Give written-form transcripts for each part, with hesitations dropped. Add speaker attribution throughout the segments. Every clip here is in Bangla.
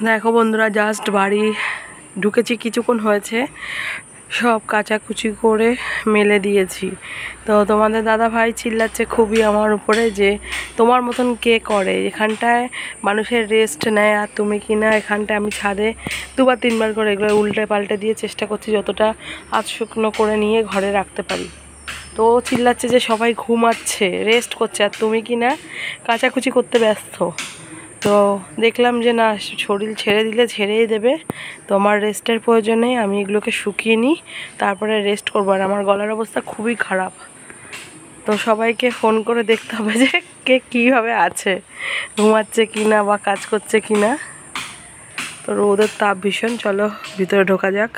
Speaker 1: দেখো বন্ধুরা, জাস্ট বাড়ি ঢুকেছি, কিছুক্ষণ হয়েছে, সব কাচাকুচি করে মেলে দিয়েছি। তো তোমাদের দাদা ভাই চিল্লাচ্ছে খুবই আমার উপরে যে তোমার মতন কে করে, এখানটায় মানুষের রেস্ট নেয় আর তুমি কিনা এখানটায়। আমি ছাদে দুবার তিনবার করে এগুলো উল্টে পাল্টে দিয়ে চেষ্টা করছি যতটা আধ শুকনো করে নিয়ে ঘরে রাখতে পারি। তো চিল্লাচ্ছে যে সবাই ঘুমাচ্ছে, রেস্ট করছে, আর তুমি কিনা কাচাকুচি করতে ব্যস্ত। তো দেখলাম যে না, শরীর ছেড়ে দিলে ছেড়েই দেবে, তো আমার রেস্টের প্রয়োজনে আমি এগুলোকে শুকিয়ে নিই, তারপরে রেস্ট করবো। আর আমার গলার অবস্থা খুবই খারাপ, তো সবাইকে ফোন করে দেখতে হবে যে কে কীভাবে আছে, ঘুমাচ্ছে কি না বা কাজ করছে কি না। তো রোদের তাপ ভীষণ, চলো ভিতরে ঢোকা যাক।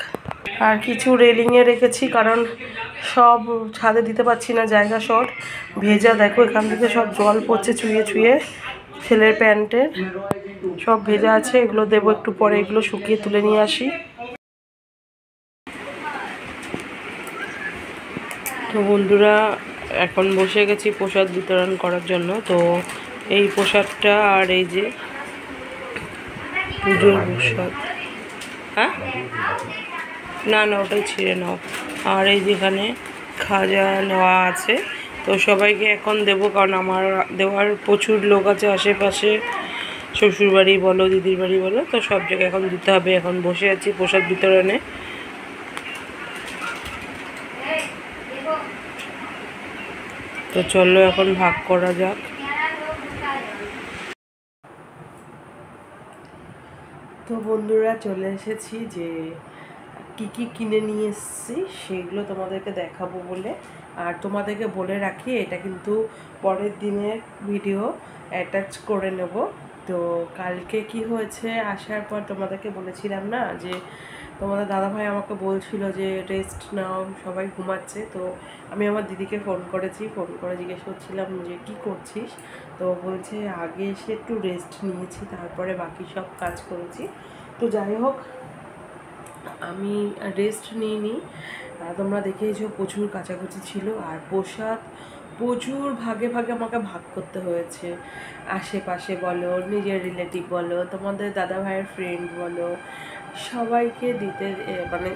Speaker 1: আর কিছু রেলিংয়ে রেখেছি, কারণ সব ছাদে দিতে পারছি না, জায়গা শর্ট। ভেজা দেখো, এখান থেকে সব জল পড়ছে চুইয়ে চুইয়ে, ছেলের প্যান্টের সব ভেজা আছে, এগুলো দেবো একটু পরে, এগুলো শুকিয়ে তুলে নিয়ে আসি। তো বন্ধুরা, এখন বসে গেছি প্রসাদ বিতরণ করার জন্য। তো এই প্রসাদটা, আর এই যে পুজোর প্রসাদ, হ্যাঁ না না ওটাই ছিঁড়ে নাও। আর এই যেখানে খাজা নেওয়া আছে, তো সবাইকে এখন দেবো, কারণ আমার দেওয়ার প্রচুর লোক আছে আশেপাশে, শ্বশুরবাড়ি বলো দিদির বাড়ি বলো, তো সব জায়গায় এখন দিতে হবে। এখন বসে আছি প্রসাদ বিতরণে। তো চলো এখন ভাগ করা যাক। তো বন্ধুরা, চলে এসেছি যে কি কি কিনে নিয়ে এসেছি সেগুলো তোমাদেরকে দেখাবো বলে। আর তোমাদেরকে বলে রাখি, এটা কিন্তু পরের দিনের ভিডিও অ্যাটাচ করে নেব। তো কালকে কি হয়েছে, আসার পর তোমাদেরকে বলেছিলাম না যে তোমাদের দাদাভাই আমাকে বলছিল যে রেস্ট নাও, সবাই ঘুমাচ্ছে। তো আমি আমার দিদিকে ফোন করেছি, ফোন করে জিজ্ঞেস করছিলাম যে কি করছিস। তো বলছে আগে এসে একটু রেস্ট নিয়েছি, তারপরে বাকি সব কাজ করেছি। তো যাই হোক, আমি রেস্ট নিইনি। তোমরা দেখেছো প্রচুর কাচাকুচি ছিল, আর প্রসাদ প্রচুর ভাগে ভাগে আমাকে ভাগ করতে হয়েছে। আশেপাশে বলো, নিজের রিলেটিভ বলো, তোমাদের দাদা ভাইয়ের ফ্রেন্ড বলো, সবাইকে দিতে, মানে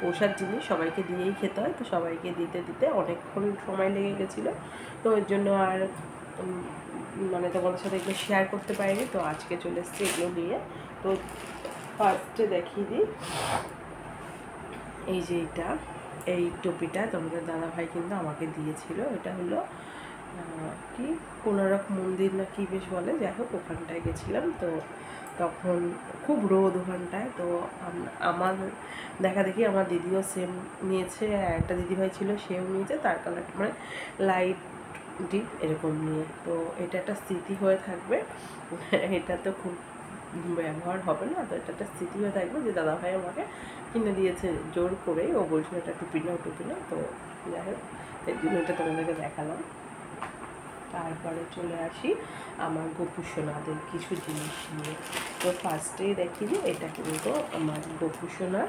Speaker 1: প্রসাদ জিনিস সবাইকে দিয়েই খেতে হয়, তো সবাইকে দিতে দিতে অনেকক্ষণ সময় লেগে গেছিলো। তো ওই জন্য আর মানে তোমাদের সাথে এগুলো শেয়ার করতে পারিনি। তো আজকে চলে এসেছি এগুলো নিয়ে। তো ফার্স্টে দেখিয়ে দিই, এই যে এই টুপিটা তোমাদের দাদাভাই কিন্তু আমাকে দিয়েছিল। এটা হলো কি কোনারক মন্দির না কি বেশ বলে, যাই হোক ওখানটায় গেছিলাম। তো তখন খুব রোদ ওখানটায়। তো আমার দেখা দেখি আমার দিদিও সেম নিয়েছে, একটা দিদিভাই ছিল সেও নিয়েছে, তার কালার মানে লাইট ডিপ এরকম নিয়ে। তো এটা একটা স্মৃতি হয়ে থাকবে। এটা তো খুব ব্যবহার হবে না, তো এটা একটা স্মৃতি হয়ে থাকবে যে দাদাভাই আমাকে কিনে দিয়েছে জোর করেই। ও বলছিল এটা টুপি নাও টুপি নাও, তো যাই হোক এই জন্য এটা তোমাদেরকে দেখালাম। তারপরে চলে আসি আমার গোপুসোনাদের কিছু জিনিস নিয়ে। তো ফার্স্টেই দেখি যে এটা কিন্তু আমার গোপুসোনা।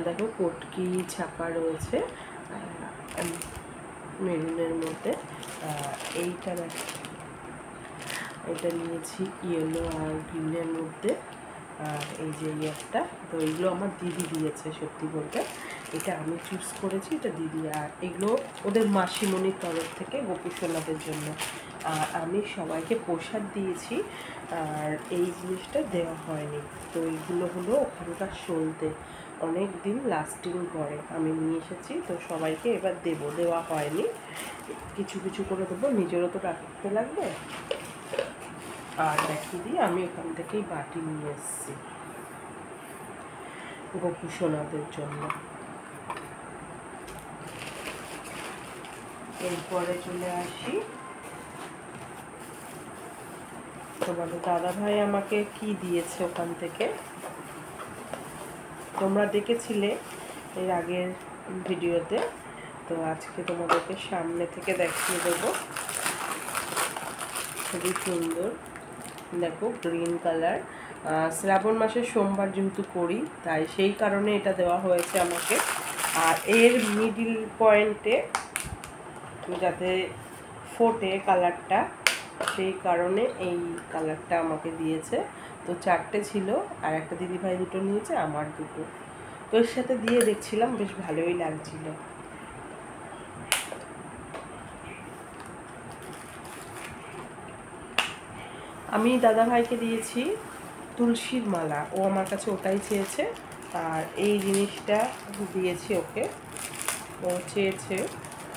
Speaker 1: দেখো পটকি ছাপা রয়েছে মেরুনের মধ্যে। এইটা দেখো, এটা নিয়েছি ইয়েলো আর গ্রিনের মধ্যে। আর এই যে একটা, তো এইগুলো আমার দিদি দিয়েছে। সত্যি বলতে এটা আমি চুজ করেছি, এটা দিদি। আর এগুলো ওদের মাসিমণির তরফ থেকে গোপুসোনাদের জন্য। আর আমি সবাইকে প্রসাদ দিয়েছি, আর এই জিনিসটা দেওয়া হয়নি। তো এইগুলো হলো ওখানকার সলতে, অনেক দিন লাস্টিং করে, আমি নিয়ে এসেছি। তো সবাইকে এবার দেওয়া হয়নি, কিছু কিছু করে দেবো, নিজেরও তো রাখতে লাগবে। আর দেখিয়ে দিই, আমি এখান থেকেই বাটি নিয়ে এসেছি গোপুসোনাদের জন্য। এরপরে চলে আসি, তোমাদের দাদাভাই আমাকে কি দিয়েছে ওখান থেকে, তোমরা দেখেছিলে এর আগের ভিডিওতে। তো আজকে তোমাদেরকে সামনে থেকে দেখিয়ে দেবো। খুবই সুন্দর, দেখো গ্রিন কালার। শ্রাবণ মাসের সোমবার যেহেতু করি, তাই সেই কারণে এটা দেওয়া হয়েছে আমাকে। আর এর মিডিল পয়েন্টে যাতে ফোটে কালারটা, সেই কারণে এই কালারটা আমাকে দিয়েছে। তো 4টে ছিল, আর একটা দিদিভাই 2টো নিয়েছে, আমার 2টো। তো এর সাথে দিয়ে দেখছিলাম, বেশ ভালোই লাগছিল। আমি দাদাভাইকে দিয়েছি তুলসীর মালা, ও আমার কাছে ওটাই চেয়েছে। আর এই জিনিসটা দিয়েছি ওকে, ও চেয়েছে,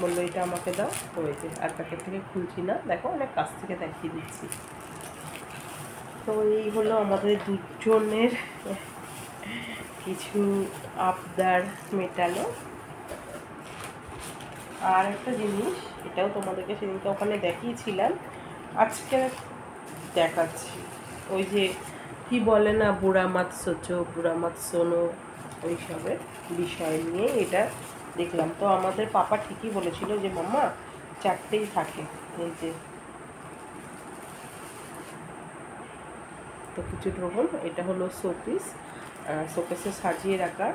Speaker 1: বললো এটা আমাকে দাও। হয়েছে, আর প্যাকেট থেকে খুলছি না, দেখো অনেক কাছ থেকে দেখিয়ে দিচ্ছি। তো এই হলো আমাদের দুজনের কিছু আবদার মেটালো। আর একটা জিনিস, এটাও তোমাদেরকে সেদিনকে ওখানে দেখিয়েছিলাম, আজকে দেখাচ্ছি। ওই যে কি বলে না, বুড়া মাত সোচো বুড়া মাত শোনো, ওইসবের বিষয় নিয়ে এটা দেখলাম। তো আমাদের পাপা ঠিকই বলেছিল যে মাম্মা 4টেই থাকে। এই যে তো কিছু দ্রবণ, এটা হলো শোপিস, শোকেসে সাজিয়ে রাখার।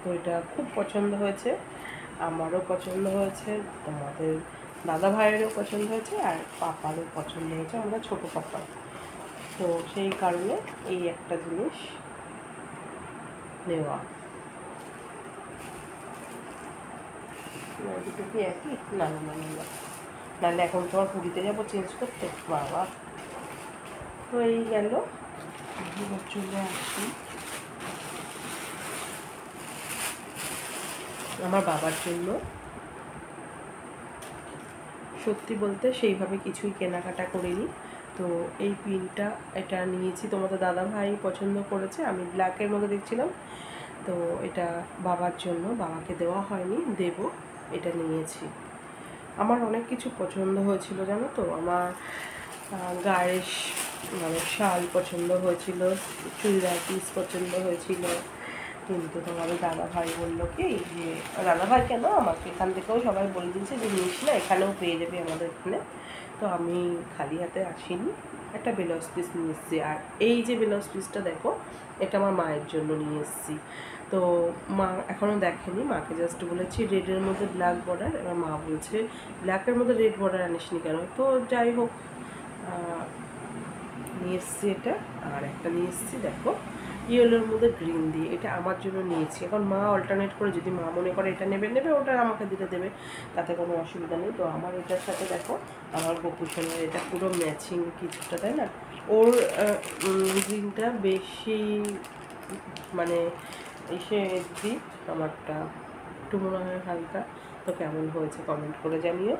Speaker 1: তো এটা খুব পছন্দ হয়েছে, আমারও পছন্দ হয়েছে, তোমাদের দাদা ভাইয়েরও পছন্দ হয়েছে, আর পাপারও পছন্দ হয়েছে, আমরা ছোটো পাপা। তো সেই কারণে এই একটা জিনিস নেওয়া। দুটো কি একই? না না না না, নাহলে এখন তোমার পুরীতে যাবো চেঞ্জ করতে, বাবা। তো এই গেল, চলে আসি আমার বাবার জন্য। সত্যি বলতে সেইভাবে কিছুই কেনাকাটা করিনি। তো এই পিনটা এটা নিয়েছি, তোমাদের দাদা ভাই পছন্দ করেছে, আমি ব্ল্যাকের মধ্যে দেখছিলাম। তো এটা বাবার জন্য, বাবাকে দেওয়া হয়নি, দেব, এটা নিয়েছি। আমার অনেক কিছু পছন্দ হয়েছিল জানো তো, আমার গায়ের মানে শাল পছন্দ হয়েছিল, চুড়িদার পিস পছন্দ হয়েছিল, কিন্তু তোমাদের দাদা ভাই বললো কি যে, দাদা ভাই কেন, আমাকে এখান থেকেও সবাই বলে দিয়েছে যে নিস না, এখানেও পেয়ে যাবে আমাদের এখানে। তো আমি খালি হাতে আসিনি, একটা ব্লাউজ পিস নিয়ে এসেছি। আর এই যে ব্লাউজ পিসটা দেখো, এটা আমার মায়ের জন্য নিয়ে এসেছি। তো মা এখনও দেখেনি, মাকে জাস্ট বলেছি রেডের মধ্যে ব্ল্যাক বর্ডার, এবার মা বলছে ব্ল্যাকের মধ্যে রেড বর্ডার আনিসনি কেন। তো যাই হোক, নিয়ে এসেছি এটা। আর একটা নিয়ে এসেছি দেখো ইয়েলোর মধ্যে গ্রিন দিয়ে, এটা আমার জন্য নিয়েছি। এখন মা অল্টারনেট করে, যদি মা মনে করে এটা নেবে নেবে, ওটা আমাকে দিতে দেবে, তাতে কোনো অসুবিধা নেই। তো আমার এটার সাথে দেখো আমার গোপুসনের এটা পুরো ম্যাচিং কিছুটা, তাই না? ওর গ্রিনটা বেশি মানে এসে দিই, আমারটা একটু মনে হয় হালকা। তো কেমন হয়েছে কমেন্ট করে জানিও।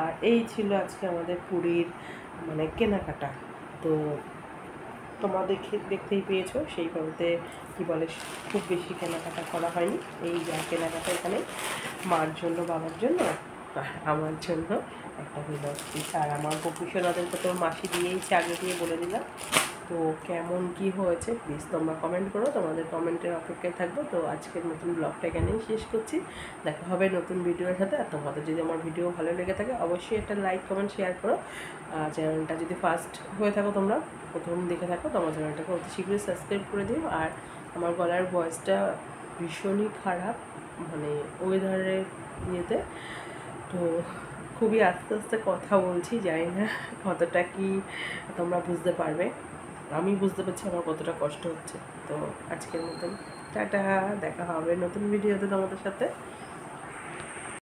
Speaker 1: আর এই ছিল আজকে আমাদের পুরীর মানে কেনাকাটা। তো তোমরা দেখতেই পেয়েছো, সেইভাবে কী বলে খুব বেশি কেনাকাটা করা হয়নি। এই যা কেনাকাটা এখানে মার জন্য, বাবার জন্য, আর আমার জন্য একটা ব্লাউজ পিস। আর আমার গোপুসোনাদেরকে তো মাসি দিয়েইছে, আগে দিয়ে বলে দিলাম। তো কেমন কি হয়েছে প্লিজ তোমরা কমেন্ট করো, তোমাদের কমেন্টের অপেক্ষায় থাকবো। তো আজকের নতুন ব্লগটা এখানেই শেষ করছি, দেখা হবে নতুন ভিডিওর সাথে। আর তোমাদের যদি আমার ভিডিও ভালো লেগে থাকে অবশ্যই একটা লাইক কমেন্ট শেয়ার করো। চ্যানেলটা যদি ফার্স্ট হয়ে থাকো, তোমরা প্রথম দেখে থাকো, তোমার চ্যানেলটাকে অতি শীঘ্রই সাবস্ক্রাইব করে দিও। আর আমার গলার ভয়েসটা ভীষণই খারাপ, মানে ওয়েদারের ইয়েতে, তো খুবই আস্তে আস্তে কথা বলছি, জানি না কতটা কি তোমরা বুঝতে পারবে। আমি বুঝতে পারছি আমার কতটা কষ্ট হচ্ছে। তো আজকের মতন টাটা, দেখা হবে নতুন ভিডিওতে তোমাদের সাথে।